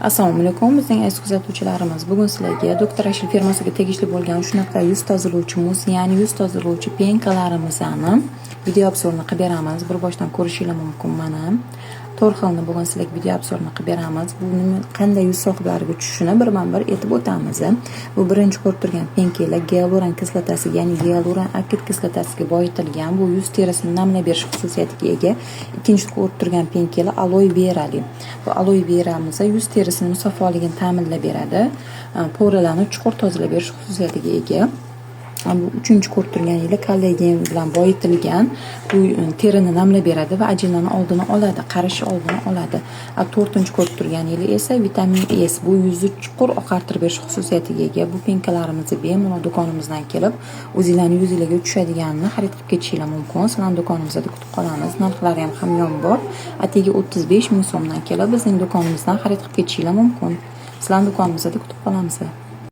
Assalomu alaykum, bizning aziz kuzatuvchilarimiz. Bugun sizlarga Dr. Ashil firmasiga tegishli bo'lgan shunaqa yuz tozalovchi muz, ya'ni yuz tozalovchi penkalarimizni video obzorini qilib beramiz. Bir boshdan ko'rishingiz mumkin. Mana 4 xilni bugun sizlarga video obzorini qilib beramiz. Buni qanday yuz sohiblariga tushishini birman-bir aytib o'tamiz. Bu birinchi ko'rib turgan penkalar gialuron kislotasi, ya'ni gialuron oksid kislotasiga boyitilgan. Bu yuz terisini namlab berish xususiyatiga ega. Ikkinchi ko'rib turgan penkalar aloe verali. Bu aloe veramiz yuz terisini musaffoligini ta'minlab beradi. Poralarni chuqur tozalab berish xususiyatiga ega. Bu uchinchi ko'rib turgan yili kollagen bilan boyitilgan. Bu terini namlab beradi va ajinlarni oldini oladi, qarish oldini oladi. To'rtinchi ko'rib turgan yili esa vitamin S. Bu yuzni chuqur oqartirib berish xususiyatiga ega. Bu penkalarimizni bemalol do'konimizdan kelib, o'zingizlarning yuzingizga tushadiganini xarid qilib ketishingiz mumkin. Sizlarni do'konimizda kutib qolamiz. Narxlari ham hamyonbop. Atigi 35 ming so'mdan kelib bizning do'konimizdan xarid qilib ketishingiz mumkin. Sizlarni do'konimizda kutib qolamiz.